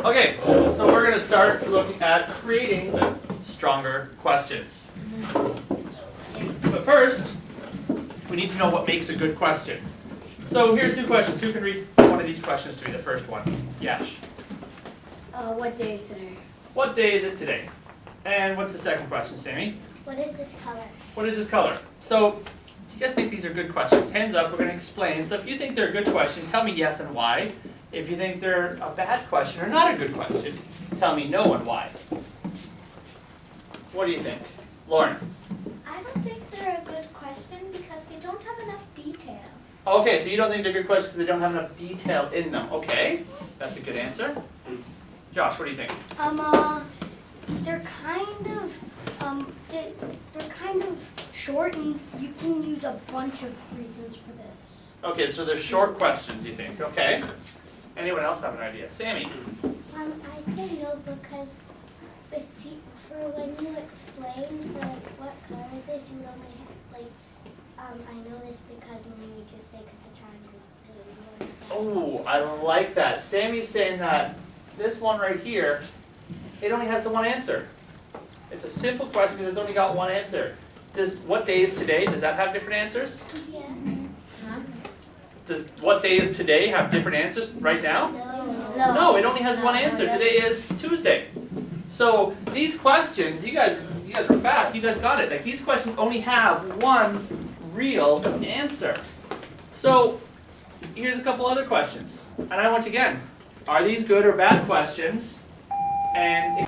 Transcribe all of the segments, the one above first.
Okay, so we're going to start looking at creating stronger questions. But first, we need to know what makes a good question. So here's two questions. Who can read one of these questions to me? The first one. Yash. What day is today? What day is it today? And what's the second question, Sammy? What is this color? What is this color? So, do you guys think these are good questions? Hands up, we're going to explain. So if you think they're a good question, tell me yes and why. If you think they're a bad question or not a good question, tell me no and why. What do you think? Lauren? I don't think they're a good question because they don't have enough detail. Okay, so you don't think they're good questions because they don't have enough detail in them. Okay, that's a good answer. Josh, what do you think? They're kind of short, and you can use a bunch of reasons for this. Okay, so they're short questions, you think? Okay. Anyone else have an idea? Sammy? I say no because for when you explain what color is this, you would only have, I know this because when you just say because the triangle is blue. Oh, I like that. Sammy's saying that this one right here, it only has the one answer. It's a simple question because it's only got one answer. What day is today? Does that have different answers? Yeah. Does what day is today have different answers right now? No. No, it only has one answer. Today is Tuesday. So these questions, you guys were fast. You guys got it. Like these questions only have one real answer. So here's a couple other questions. And I want again, are these good or bad questions? And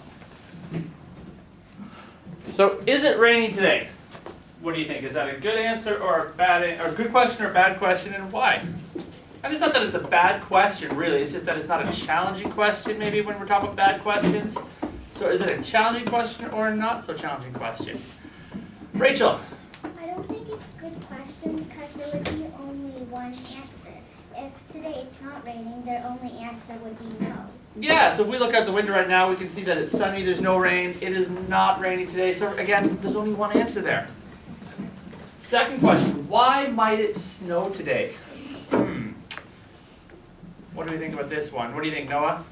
so is it raining today? What do you think? Is that a good answer or a bad or good question or bad question, and why? And it's not that it's a bad question, really. It's just that it's not a challenging question, maybe, when we're talking about bad questions. So is it a challenging question or a not so challenging question? Rachel? I don't think it's a good question because there would be only one answer. If today it's not raining, their only answer would be no. Yeah, so if we look out the window right now, we can see that it's sunny, there's no rain. It is not raining today. So again, there's only one answer there. Second question, why might it snow today? What do we think about this one? What do you think, Noah?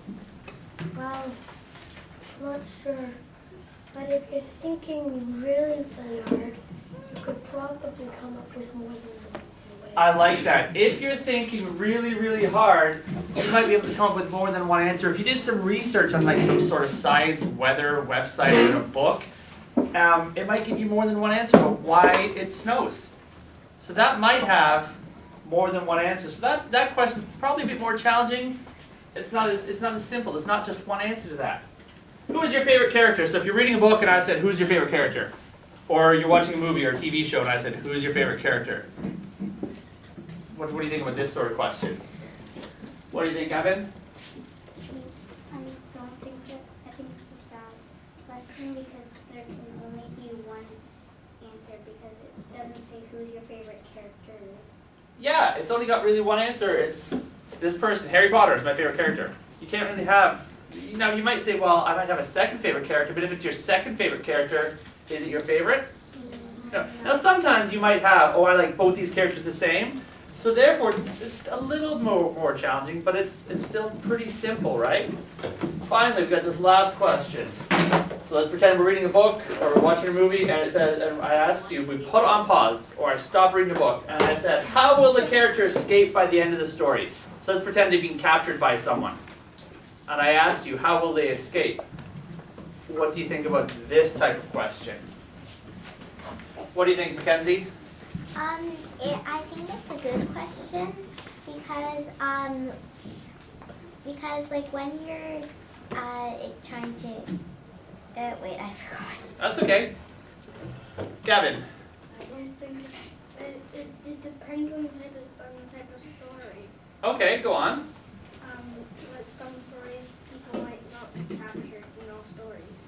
Well, I'm not sure. But if you're thinking really, really hard, you could probably come up with more than one way. I like that. If you're thinking really, really hard, you might be able to come up with more than one answer. If you did some research on like some sort of science, weather website or a book, it might give you more than one answer about why it snows. So that might have more than one answer. So that question is probably a bit more challenging. It's not as simple. It's not just one answer to that. Who is your favorite character? So if you're reading a book and I said, who's your favorite character? Or you're watching a movie or a TV show and I said, who's your favorite character? What do you think about this sort of question? What do you think, Evan? I think it's a bad question because there can only be one answer because it doesn't say who's your favorite character. Yeah, it's only got really one answer. It's this person, Harry Potter is my favorite character. You can't really have, now you might say, well, I might have a second favorite character, but if it's your second favorite character, is it your favorite? No. Now sometimes you might have, I like both these characters the same. So therefore, it's a little more challenging, but it's still pretty simple, right? Finally, we've got this last question. So let's pretend we're reading a book or we're watching a movie, and it says, and I asked you if we put it on pause or I stop reading the book, and I said, how will the character escape by the end of the story? So let's pretend they've been captured by someone, and I asked you, how will they escape? What do you think about this type of question? What do you think, Mackenzie? I think it's a good question because like when you're trying to wait, I forgot. That's okay. Gavin? I don't think it depends on the type of story. Okay, go on. With some stories, people might not be captured in all stories.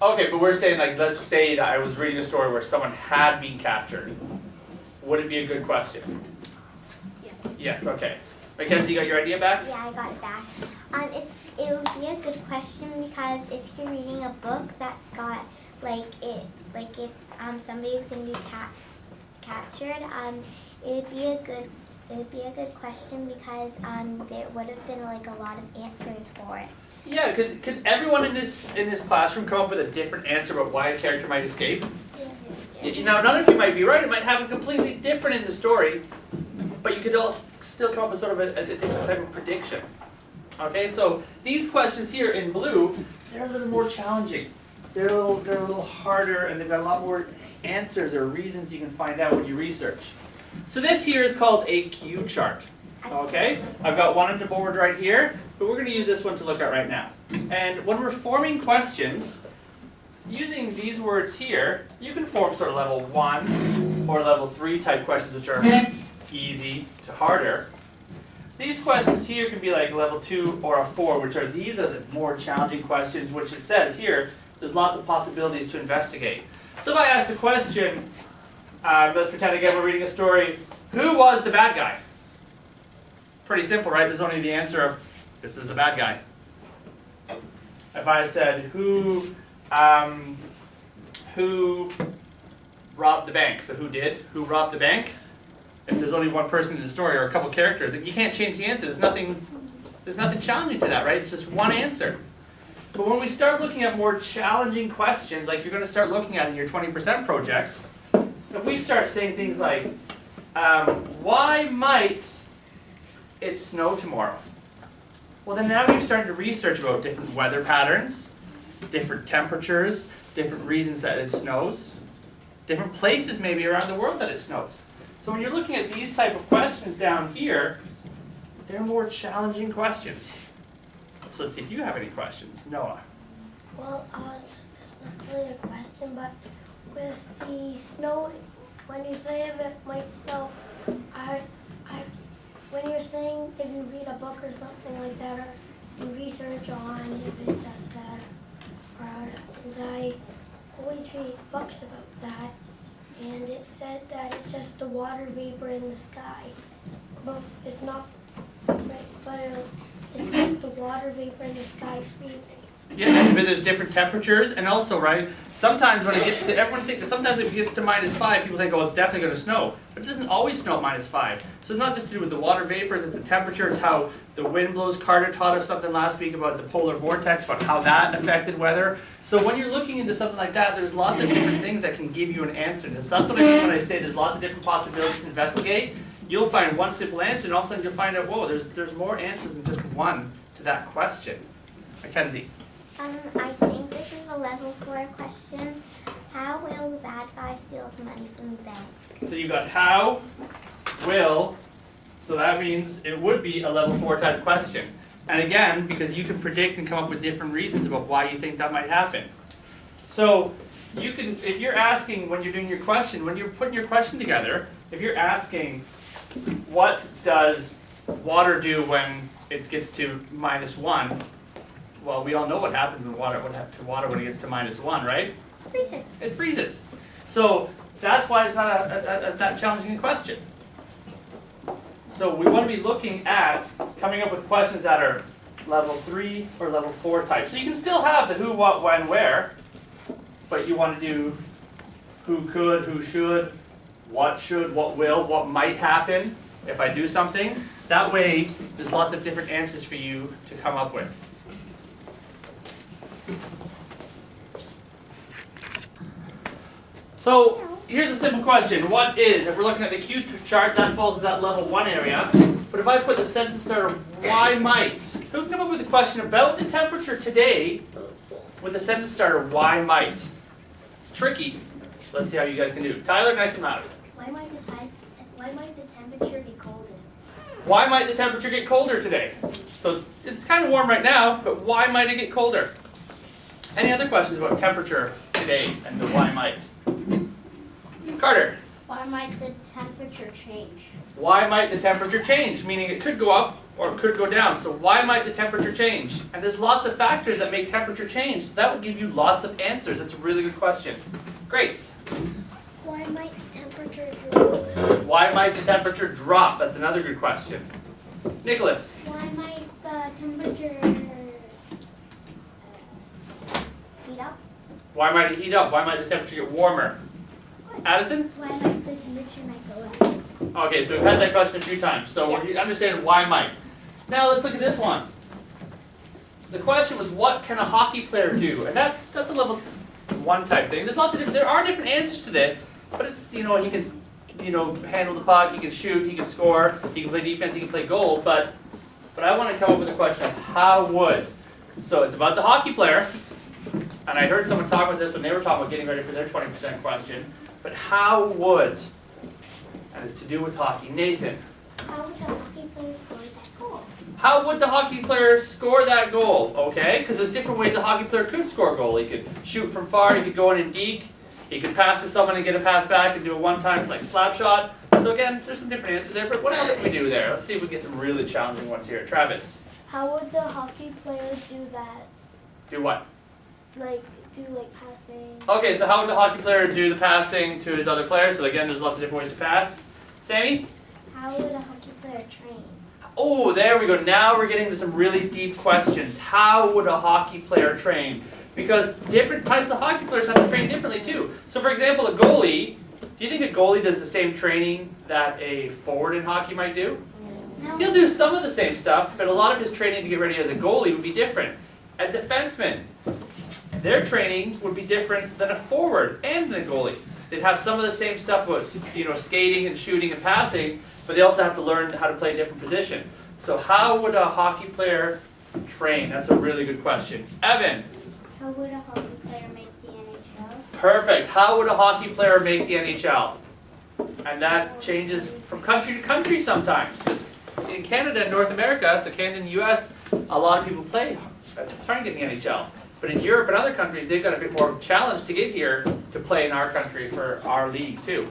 Okay, but we're saying, like, let's say that I was reading a story where someone had been captured. Would it be a good question? Yes. Yes, okay. Mackenzie, you got your idea back? Yeah, I got it back. It would be a good question because if you're reading a book that's got if somebody's gonna be captured, it would be a good it would be a good question because there would have been like a lot of answers for it. Yeah, could everyone in this classroom come up with a different answer about why a character might escape? Now, none of you might be right. It might happen completely different in the story, but you could all still come up with sort of a different type of prediction. Okay, so these questions here in blue, they're a little more challenging. They're a little harder, and they've got a lot more answers or reasons you can find out when you research. So this here is called a Q chart. Okay, I've got one on the board right here, but we're going to use this one to look at right now. And when we're forming questions, using these words here, you can form sort of level 1 or level 3 type questions, which are easy to harder. These questions here can be like level 2 or a 4, these are the more challenging questions, which it says here, there's lots of possibilities to investigate. So if I asked a question, let's pretend again we're reading a story, who was the bad guy? Pretty simple, right? There's only the answer of, this is the bad guy. If I said, who robbed the bank? So who robbed the bank? If there's only one person in the story or a couple characters, you can't change the answer. There's nothing challenging to that, right? It's just one answer. But when we start looking at more challenging questions, like you're going to start looking at in your 20% projects, if we start saying things like, why might it snow tomorrow? Well, then now you're starting to research about different weather patterns, different temperatures, different reasons that it snows, different places maybe around the world that it snows. So when you're looking at these type of questions down here, they're more challenging questions. So let's see if you have any questions. Noah. Well, it's not really a question, but with the snow, when you say if it might snow, when you're saying if you read a book or something like that, or you research on if it does that, or I always read books about that, and it said that it's just the water vapor in the sky, but it's not, right, but it's just the water vapor in the sky freezing. Yeah, but there's different temperatures, and also, right, sometimes when it gets to, everyone thinks, sometimes if it gets to -5, people think, oh, it's definitely going to snow. But it doesn't always snow at -5. So it's not just to do with the water vapors, it's the temperature, it's how the wind blows. Carter taught us something last week about the polar vortex, about how that affected weather. So when you're looking into something like that, there's lots of different things that can give you an answer to this. That's what I mean when I say there's lots of different possibilities to investigate. You'll find one simple answer, and all of a sudden you'll find out, whoa, there's more answers than just one to that question. Mackenzie. I think this is a level 4 question. How will the bad guy steal the money from the bank? So you got how, will, so that means it would be a level 4 type question. And again, because you can predict and come up with different reasons about why you think that might happen. So you can, if you're asking when you're doing your question, when you're putting your question together, if you're asking what does water do when it gets to -1, well, we all know what happens when water when it gets to -1, right? Freezes. It freezes. So that's why it's not that challenging a question. So we want to be looking at coming up with questions that are level 3 or level 4 type. So you can still have the who, what, when, where, but you want to do who could, who should, what will, what might happen if I do something. That way, there's lots of different answers for you to come up with. So here's a simple question. What is, if we're looking at the Q chart, that falls to that level 1 area. But if I put the sentence starter, why might? Who can come up with a question about the temperature today with the sentence starter, why might? It's tricky. Let's see how you guys can do. Tyler, nice and loud. Why might the temperature be colder? Why might the temperature get colder today? So it's kind of warm right now, but why might it get colder? Any other questions about temperature today and the why might? Carter. Why might the temperature change? Why might the temperature change? Meaning it could go up or it could go down. So why might the temperature change? And there's lots of factors that make temperature change. So that would give you lots of answers. That's a really good question. Grace. Why might the temperature drop? Why might the temperature drop? That's another good question. Nicholas. Why might the temperature heat up? Why might it heat up? Why might the temperature get warmer? Addison? Why might the temperature might go up? Okay, so we've had that question a few times. So you understand why Mike. Now let's look at this one. The question was, what can a hockey player do? And that's a level 1 type thing. There's lots of there are different answers to this, but it's, he can, handle the puck, he can shoot, he can score, he can play defense, he can play goal, but I want to come up with a question of how would. So it's about the hockey player, and I heard someone talk about this when they were talking about getting ready for their 20% question, but how would, and it's to do with hockey. Nathan. How would the hockey player score that goal? How would the hockey player score that goal? Okay, because there's different ways a hockey player could score a goal. He could shoot from far, he could go in and deke, he could pass to someone and get a pass back and do a one-time slap shot. So again, there's some different answers there, but what else can we do there? Let's see if we get some really challenging ones here. Travis. How would the hockey player do that? Do what? Do passing? Okay, so how would the hockey player do the passing to his other players? So again, there's lots of different ways to pass. Sammy? How would a hockey player train? Oh, there we go. Now we're getting to some really deep questions. How would a hockey player train? Because different types of hockey players have to train differently too. So for example, a goalie, do you think a goalie does the same training that a forward in hockey might do? No. He'll do some of the same stuff, but a lot of his training to get ready as a goalie would be different. A defenseman, their training would be different than a forward and a goalie. They'd have some of the same stuff with, skating and shooting and passing, but they also have to learn how to play a different position. So how would a hockey player train? That's a really good question. Evan. How would a hockey player make the NHL? Perfect. How would a hockey player make the NHL? And that changes from country to country sometimes. Because in Canada and North America, so Canada and the US, a lot of people trying to get in the NHL. But in Europe and other countries, they've got a bit more challenge to get here to play in our country for our league too.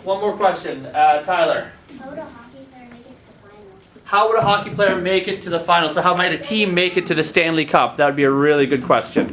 One more question, Tyler. How would a hockey player make it to the finals? How would a hockey player make it to the finals? So how might a team make it to the Stanley Cup? That would be a really good question.